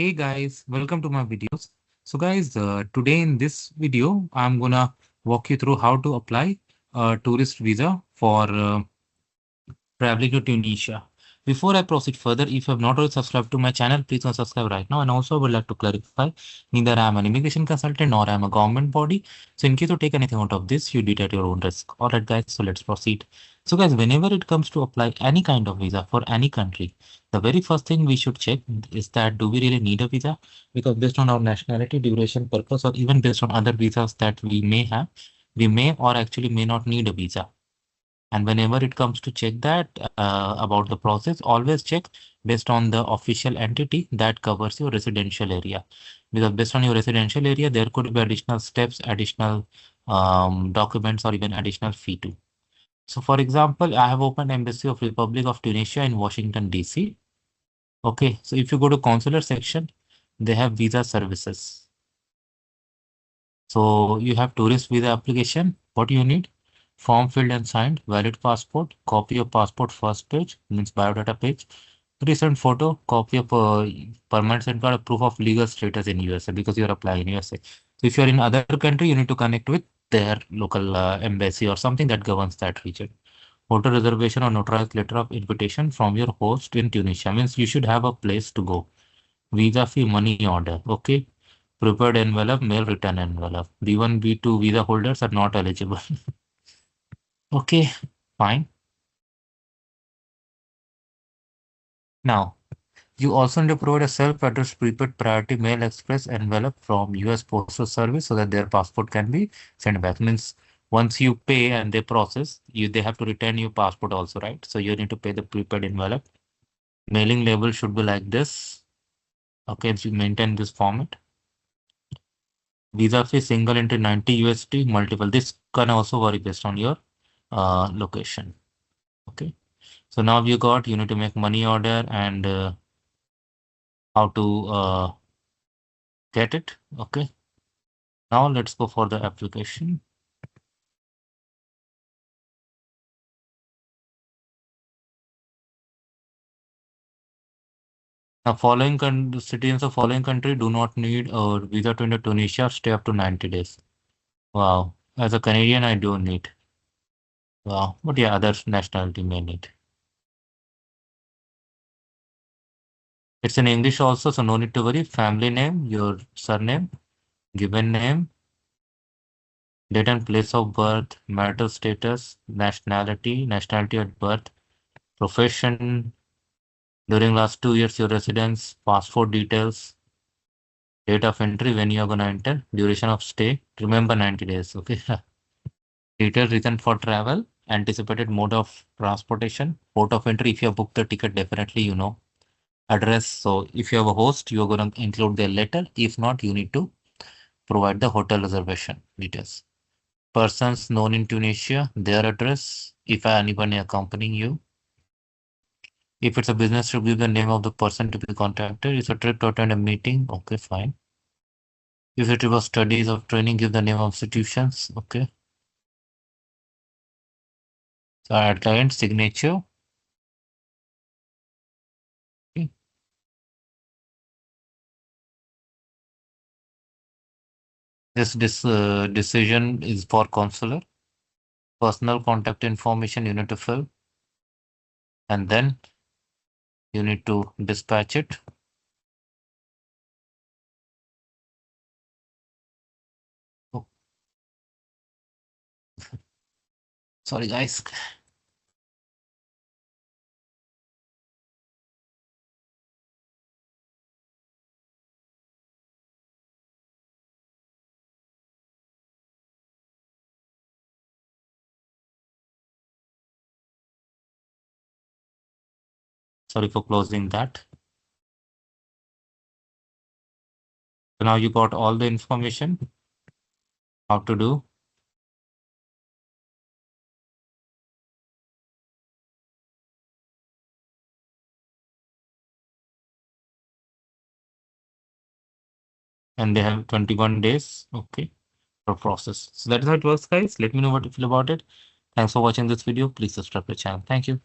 Hey guys, welcome to my videos. So guys, today in this video, I'm gonna walk you through how to apply a tourist visa for traveling to Tunisia. Before I proceed further, if you have not already subscribed to my channel, please go subscribe right now. And also, I would like to clarify, neither I am an immigration consultant nor I am a government body. So in case you take anything out of this, you did at your own risk. All right, guys. So let's proceed. So guys, whenever it comes to apply any kind of visa for any country, the very first thing we should check is that do we really need a visa? Because based on our nationality, duration, purpose, or even based on other visas that we may have, we may or actually may not need a visa. And whenever it comes to check that about the process, always check based on the official entity that covers your residential area. Because based on your residential area, there could be additional steps, additional documents, or even additional fee too. So for example, I have opened Embassy of Republic of Tunisia in Washington, DC. Okay, so if you go to consular section, they have visa services. So you have tourist visa application. What you need? Form filled and signed, valid passport, copy of passport first page, means biodata page, recent photo, copy of permanent SIM card, proof of legal status in USA because you're applying in USA. So if you're in other country, you need to connect with their local embassy or something that governs that region. Hotel reservation or notarized letter of invitation from your host in Tunisia means you should have a place to go. Visa fee money order. Okay. Prepared envelope, mail return envelope. B1, B2 visa holders are not eligible. Okay, fine. Now, you also need to provide a self-addressed prepaid priority mail express envelope from US Postal Service so that their passport can be sent back. Means once you pay and they process, they have to return your passport also, right? So you need to pay the prepaid envelope. Mailing label should be like this. Okay, so you maintain this format. Visa fee single entry 90 USD, multiple. This can also vary based on your location. Okay. So now you need to make money order and how to get it. Okay. Now let's go for the application. Now following citizens of following country do not need a visa to enter Tunisia, stay up to 90 days. Wow. As a Canadian, I do need. Wow. But yeah, other nationality may need. It's in English also, so no need to worry. Family name, your surname, given name, date and place of birth, marital status, nationality at birth, profession, during last 2 years, your residence, passport details, date of entry, when you are going to enter, duration of stay, remember 90 days, okay? Detailed reason for travel, anticipated mode of transportation, port of entry, if you have booked the ticket, definitely you know. Address, so if you have a host, you are going to include their letter. If not, you need to provide the hotel reservation details. Persons known in Tunisia, their address, if anybody accompanying you. If it's a business trip, give the name of the person to be contacted. It's a trip to attend a meeting. Okay, fine. If it was studies or training, give the name of institutions. Okay. So outline signature. Okay. This decision is for consular. Personal contact information you need to fill. And then you need to dispatch it. Oh, sorry, guys. Sorry for closing that. So now you got all the information how to do. And they have 21 days. Okay. For process. So that is how it works, guys. Let me know what you feel about it. Thanks for watching this video. Please subscribe to the channel. Thank you.